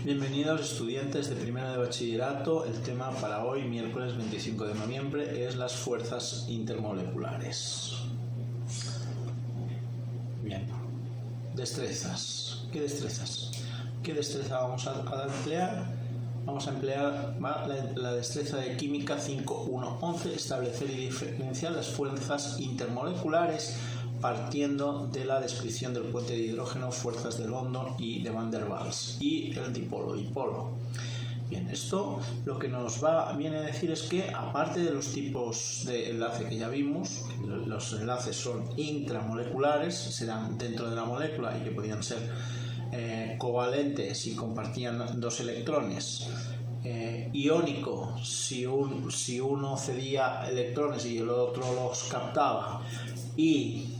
Bienvenidos estudiantes de primero de bachillerato. El tema para hoy, miércoles 25 de noviembre, es las fuerzas intermoleculares. Bien, destrezas. ¿Qué destrezas? ¿Qué destreza vamos a emplear? Vamos a emplear la destreza de química 5.1.11, establecer y diferenciar las fuerzas intermoleculares partiendo de la descripción del puente de hidrógeno, fuerzas de London y de Van der Waals y el dipolo-dipolo. Bien, esto lo que nos viene a decir es que, aparte de los tipos de enlace que ya vimos, los enlaces son intramoleculares, se dan dentro de la molécula y que podían ser covalentes si compartían dos electrones, iónico si uno cedía electrones y el otro los captaba, y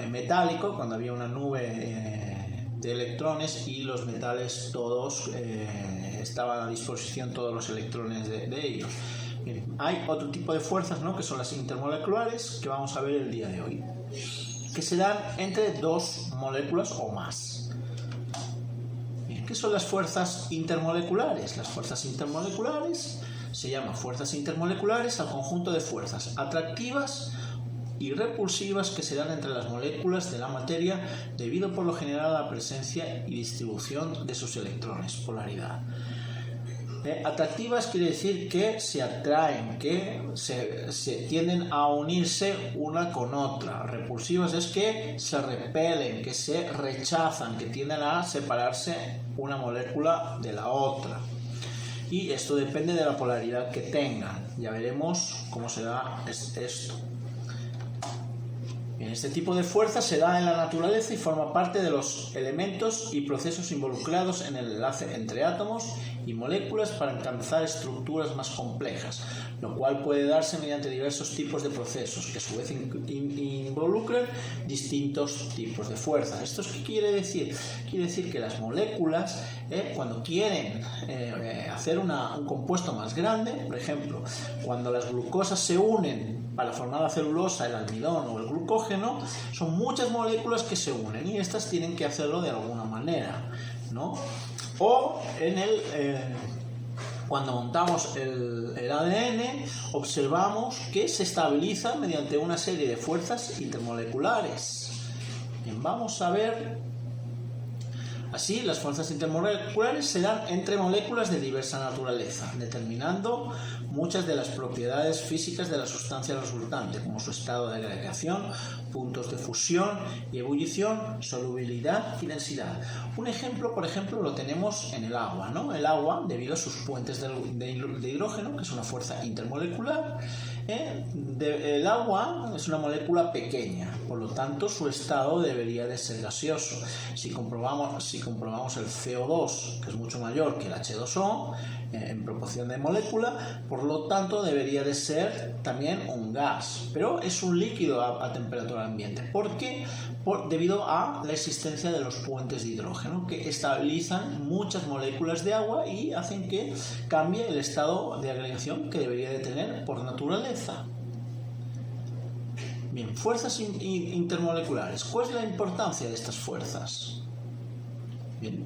metálico cuando había una nube de electrones y los metales todos estaban a disposición, todos los electrones de ellos. Bien, hay otro tipo de fuerzas, ¿no?, que son las intermoleculares, que vamos a ver el día de hoy, que se dan entre dos moléculas o más. Bien, ¿qué son las fuerzas intermoleculares? Las fuerzas intermoleculares se llaman fuerzas intermoleculares al conjunto de fuerzas atractivas y repulsivas que se dan entre las moléculas de la materia debido por lo general a la presencia y distribución de sus electrones, polaridad. Atractivas quiere decir que se atraen, que se tienden a unirse una con otra. Repulsivas es que se repelen, que se rechazan, que tienden a separarse una molécula de la otra. Y esto depende de la polaridad que tengan. Ya veremos cómo se da esto. Bien, este tipo de fuerza se da en la naturaleza y forma parte de los elementos y procesos involucrados en el enlace entre átomos y moléculas para alcanzar estructuras más complejas, lo cual puede darse mediante diversos tipos de procesos que a su vez involucran distintos tipos de fuerzas. ¿Esto qué quiere decir? Quiere decir que las moléculas, cuando quieren hacer un compuesto más grande, por ejemplo, cuando las glucosas se unen para formar la celulosa, el almidón o el glucógeno, son muchas moléculas que se unen y estas tienen que hacerlo de alguna manera, ¿no? O cuando montamos el ADN, observamos que se estabiliza mediante una serie de fuerzas intermoleculares. Bien, vamos a ver. Así, las fuerzas intermoleculares se dan entre moléculas de diversa naturaleza, determinando muchas de las propiedades físicas de la sustancia resultante, como su estado de agregación, puntos de fusión y ebullición, solubilidad y densidad. Un ejemplo, por ejemplo, lo tenemos en el agua, ¿no? El agua, debido a sus puentes de hidrógeno, que es una fuerza intermolecular, el agua es una molécula pequeña, por lo tanto su estado debería de ser gaseoso. Si comprobamos el CO2, que es mucho mayor que el H2O en proporción de molécula, por lo tanto debería de ser también un gas, pero es un líquido a temperatura ambiente. ¿Por qué? Debido a la existencia de los puentes de hidrógeno que estabilizan muchas moléculas de agua y hacen que cambie el estado de agregación que debería de tener por naturaleza. Bien, fuerzas intermoleculares. ¿Cuál es la importancia de estas fuerzas? Bien,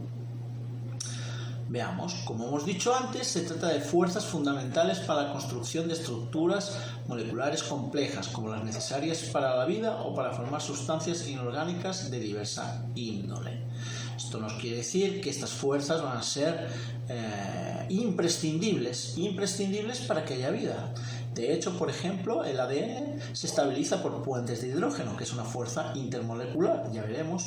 veamos. Como hemos dicho antes, se trata de fuerzas fundamentales para la construcción de estructuras moleculares complejas, como las necesarias para la vida o para formar sustancias inorgánicas de diversa índole. Esto nos quiere decir que estas fuerzas van a ser imprescindibles para que haya vida. De hecho, por ejemplo, el ADN se estabiliza por puentes de hidrógeno, que es una fuerza intermolecular. Ya veremos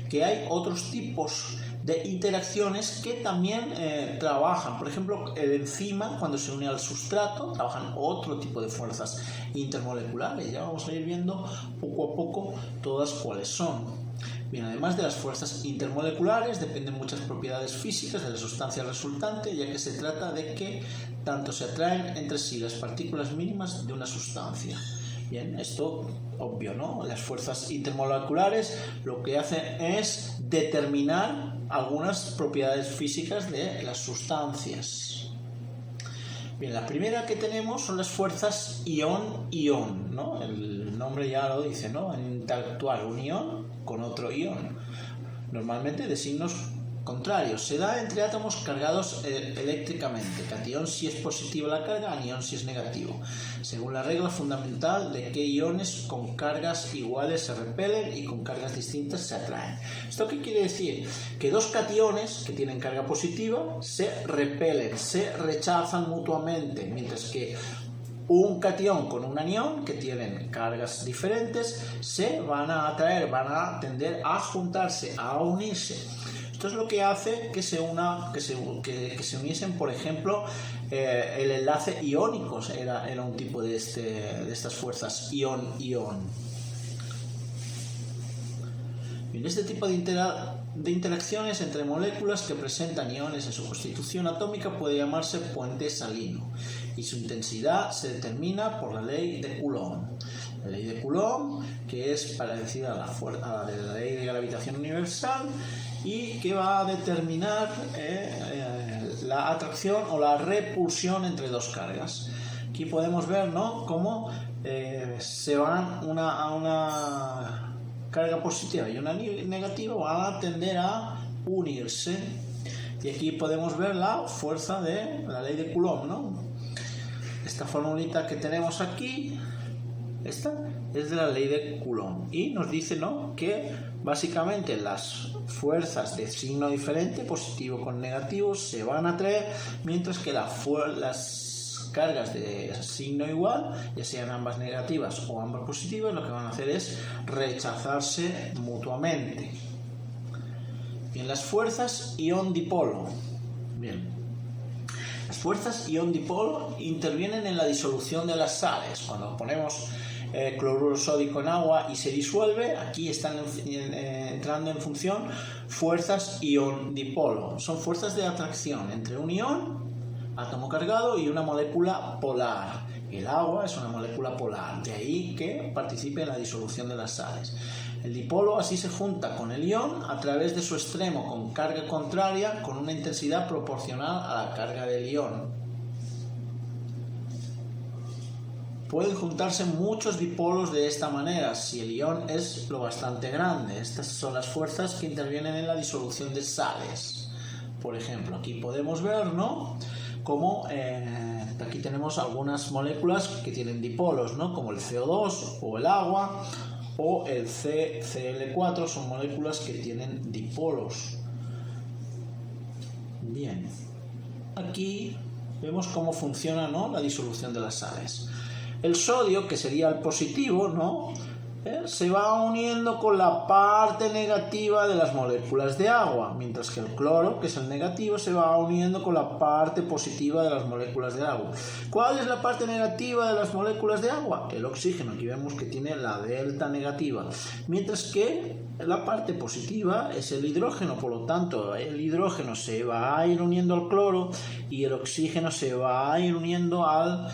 que hay otros tipos de interacciones que también trabajan. Por ejemplo, el enzima, cuando se une al sustrato, trabajan otro tipo de fuerzas intermoleculares. Ya vamos a ir viendo poco a poco todas cuáles son. Bien, además de las fuerzas intermoleculares, dependen muchas propiedades físicas de la sustancia resultante, ya que se trata de que tanto se atraen entre sí las partículas mínimas de una sustancia. Bien, esto obvio, ¿no? Las fuerzas intermoleculares lo que hacen es determinar algunas propiedades físicas de las sustancias. Bien, la primera que tenemos son las fuerzas ión-ión, ¿no? El nombre ya lo dice, ¿no? Interactuar un ión con otro ión. Normalmente de signos contrario, se da entre átomos cargados eléctricamente, catión si es positiva la carga, anión si es negativo, según la regla fundamental de que iones con cargas iguales se repelen y con cargas distintas se atraen. ¿Esto qué quiere decir? Que dos cationes que tienen carga positiva se repelen, se rechazan mutuamente, mientras que un catión con un anión que tienen cargas diferentes se van a atraer, van a tender a juntarse, a unirse. Esto es lo que hace que se uniesen, por ejemplo, el enlace iónico era un tipo de estas fuerzas ion-ion. Bien, este tipo de interacciones entre moléculas que presentan iones en su constitución atómica puede llamarse puente salino y su intensidad se determina por la ley de Coulomb. La ley de Coulomb, que es parecida a la ley de gravitación universal y que va a determinar la atracción o la repulsión entre dos cargas. Aquí podemos ver, ¿no?, cómo se van a una carga positiva y una negativa, van a tender a unirse. Y aquí podemos ver la fuerza de la ley de Coulomb, ¿no? Esta formulita que tenemos aquí, esta es de la ley de Coulomb y nos dice, ¿no?, que básicamente las fuerzas de signo diferente, positivo con negativo, se van a atraer, mientras que las cargas de signo igual, ya sean ambas negativas o ambas positivas, lo que van a hacer es rechazarse mutuamente. Bien, las fuerzas ion-dipolo. Bien. Las fuerzas ion-dipolo intervienen en la disolución de las sales. Cuando ponemos cloruro sódico en agua y se disuelve, aquí están entrando en función fuerzas ion-dipolo. Son fuerzas de atracción entre un ion, átomo cargado, y una molécula polar. El agua es una molécula polar, de ahí que participe en la disolución de las sales. El dipolo así se junta con el ion a través de su extremo con carga contraria con una intensidad proporcional a la carga del ion. Pueden juntarse muchos dipolos de esta manera si el ion es lo bastante grande. Estas son las fuerzas que intervienen en la disolución de sales. Por ejemplo, aquí podemos ver, ¿no?, como aquí tenemos algunas moléculas que tienen dipolos, ¿no?, como el CO2 o el agua o el CCl4, son moléculas que tienen dipolos. Bien, aquí vemos cómo funciona, ¿no?, la disolución de las sales. El sodio, que sería el positivo, ¿no?, se va uniendo con la parte negativa de las moléculas de agua, mientras que el cloro, que es el negativo, se va uniendo con la parte positiva de las moléculas de agua. ¿Cuál es la parte negativa de las moléculas de agua? El oxígeno. Aquí vemos que tiene la delta negativa, mientras que la parte positiva es el hidrógeno. Por lo tanto, el hidrógeno se va a ir uniendo al cloro y el oxígeno se va a ir uniendo al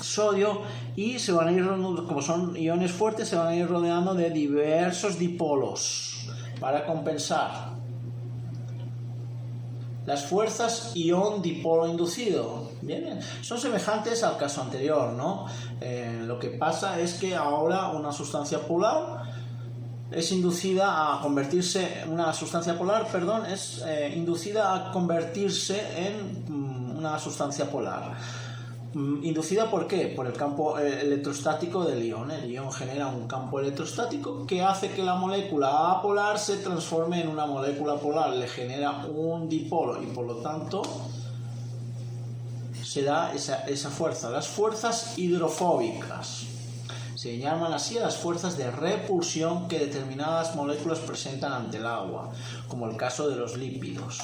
sodio, y se van a ir, como son iones fuertes, se van a ir rodeando de diversos dipolos para compensar. Las fuerzas ion-dipolo inducido, bien, son semejantes al caso anterior, ¿no? Lo que pasa es que ahora una sustancia polar es inducida a convertirse, inducida a convertirse en una sustancia polar. ¿Inducida por qué? Por el campo electrostático del ion. El ion genera un campo electrostático que hace que la molécula apolar se transforme en una molécula polar, le genera un dipolo y por lo tanto se da esa fuerza. Las fuerzas hidrofóbicas se llaman así a las fuerzas de repulsión que determinadas moléculas presentan ante el agua, como el caso de los lípidos.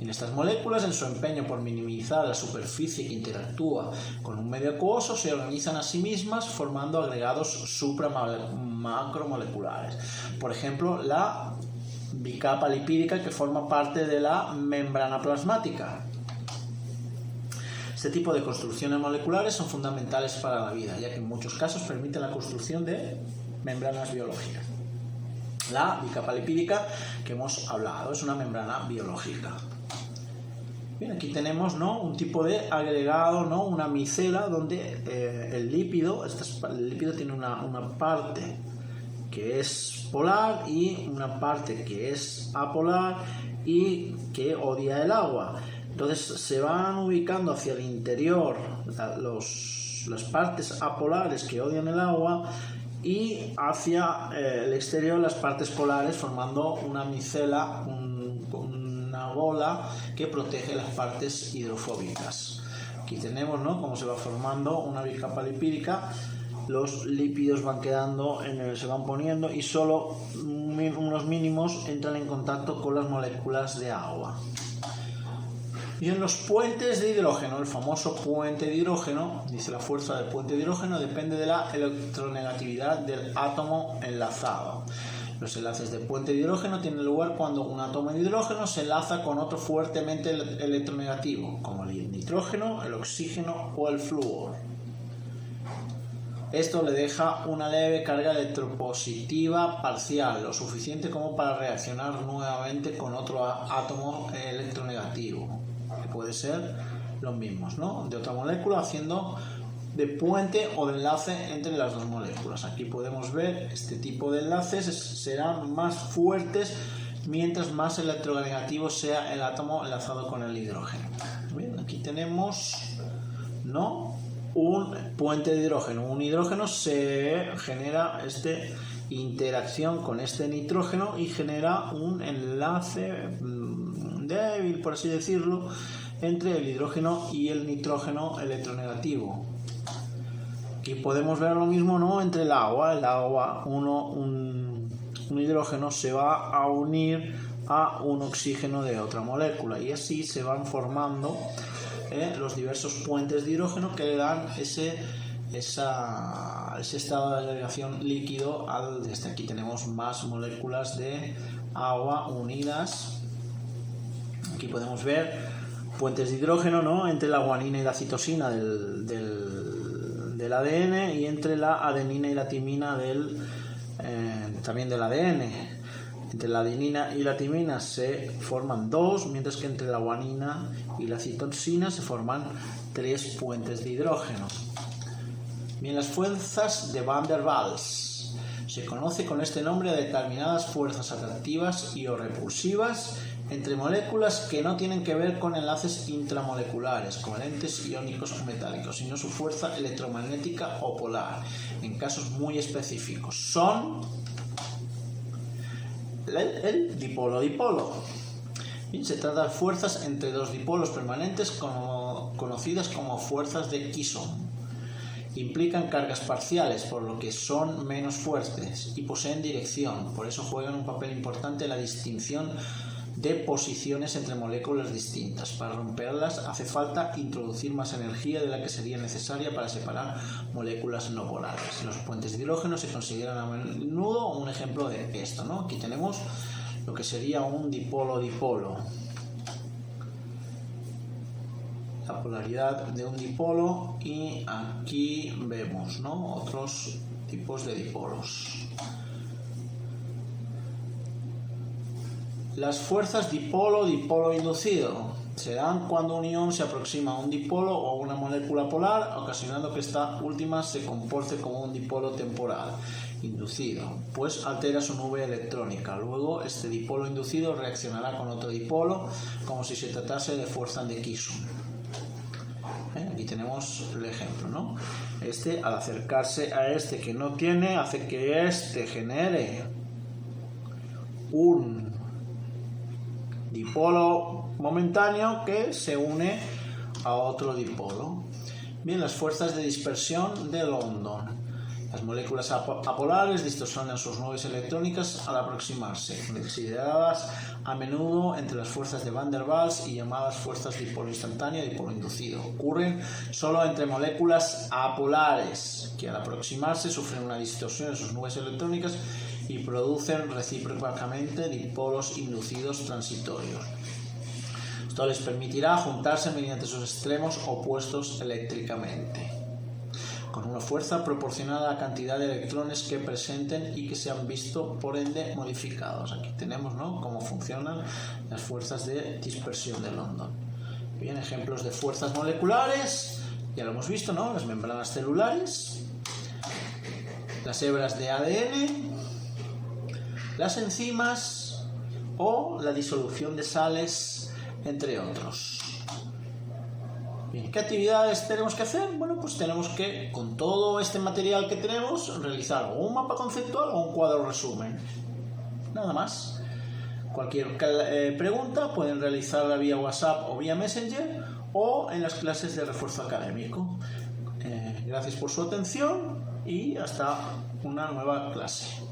En estas moléculas, en su empeño por minimizar la superficie que interactúa con un medio acuoso, se organizan a sí mismas formando agregados supramacromoleculares. Por ejemplo, la bicapa lipídica, que forma parte de la membrana plasmática. Este tipo de construcciones moleculares son fundamentales para la vida, ya que en muchos casos permiten la construcción de membranas biológicas. La bicapa lipídica que hemos hablado es una membrana biológica. Bien, aquí tenemos, ¿no?, un tipo de agregado, ¿no?, una micela donde el lípido tiene una parte que es polar y una parte que es apolar y que odia el agua. Entonces se van ubicando hacia el interior las partes apolares que odian el agua y hacia el exterior las partes polares, formando una micela, una bola que protege las partes hidrofóbicas. Aquí tenemos, ¿no?, cómo se va formando una bicapa lipídica. Los lípidos van quedando, se van poniendo y solo unos mínimos entran en contacto con las moléculas de agua. Y en los puentes de hidrógeno, el famoso puente de hidrógeno, dice la fuerza del puente de hidrógeno depende de la electronegatividad del átomo enlazado. Los enlaces de puente de hidrógeno tienen lugar cuando un átomo de hidrógeno se enlaza con otro fuertemente electronegativo, como el nitrógeno, el oxígeno o el flúor. Esto le deja una leve carga electropositiva parcial, lo suficiente como para reaccionar nuevamente con otro átomo electronegativo, que puede ser los mismos, ¿no?, de otra molécula, haciendo de puente o de enlace entre las dos moléculas. Aquí podemos ver este tipo de enlaces serán más fuertes mientras más electronegativo sea el átomo enlazado con el hidrógeno. Bien, aquí tenemos, ¿no?, un puente de hidrógeno. Un hidrógeno se genera interacción con este nitrógeno y genera un enlace débil, por así decirlo, entre el hidrógeno y el nitrógeno electronegativo. Aquí podemos ver lo mismo, ¿no?, entre el agua. Un hidrógeno se va a unir a un oxígeno de otra molécula y así se van formando los diversos puentes de hidrógeno que le dan ese estado de agregación líquido desde aquí tenemos más moléculas de agua unidas. Aquí podemos ver puentes de hidrógeno, ¿no?, entre la guanina y la citosina del ADN y entre la adenina y la timina también del ADN. Entre la adenina y la timina se forman 2, mientras que entre la guanina y la citosina se forman 3 puentes de hidrógeno. Bien, las fuerzas de Van der Waals. Se conoce con este nombre a determinadas fuerzas atractivas y o repulsivas entre moléculas que no tienen que ver con enlaces intramoleculares, covalentes, iónicos o metálicos, sino su fuerza electromagnética o polar, en casos muy específicos. Son el dipolo-dipolo. Se trata de fuerzas entre dos dipolos permanentes conocidas como fuerzas de Chison. Implican cargas parciales, por lo que son menos fuertes y poseen dirección, por eso juegan un papel importante en la distinción de posiciones entre moléculas distintas. Para romperlas hace falta introducir más energía de la que sería necesaria para separar moléculas no polares. Los puentes de hidrógeno se consideran a menudo un ejemplo de esto, ¿no? Aquí tenemos lo que sería un dipolo-dipolo. La polaridad de un dipolo y aquí vemos, ¿no?, otros tipos de dipolos. Las fuerzas dipolo-dipolo inducido se dan cuando un ion se aproxima a un dipolo o a una molécula polar, ocasionando que esta última se comporte como un dipolo temporal inducido, pues altera su nube electrónica. Luego este dipolo inducido reaccionará con otro dipolo como si se tratase de fuerza de Chison. Aquí tenemos el ejemplo, ¿no? Al acercarse a que no tiene, hace que genere un dipolo momentáneo que se une a otro dipolo. Bien, las fuerzas de dispersión de London. Las moléculas apolares distorsionan sus nubes electrónicas al aproximarse, consideradas a menudo entre las fuerzas de Van der Waals y llamadas fuerzas dipolo instantáneo y dipolo inducido. Ocurren solo entre moléculas apolares, que al aproximarse sufren una distorsión en sus nubes electrónicas y producen recíprocamente dipolos inducidos transitorios. Esto les permitirá juntarse mediante sus extremos opuestos eléctricamente, con una fuerza proporcional a la cantidad de electrones que presenten y que se han visto, por ende, modificados. Aquí tenemos, ¿no?, cómo funcionan las fuerzas de dispersión de London. Bien, ejemplos de fuerzas moleculares, ya lo hemos visto, ¿no?, las membranas celulares, las hebras de ADN, las enzimas o la disolución de sales, entre otros. Bien, ¿qué actividades tenemos que hacer? Bueno, pues tenemos que, con todo este material que tenemos, realizar o un mapa conceptual o un cuadro resumen. Nada más. Cualquier pregunta pueden realizarla vía WhatsApp o vía Messenger o en las clases de refuerzo académico. Gracias por su atención y hasta una nueva clase.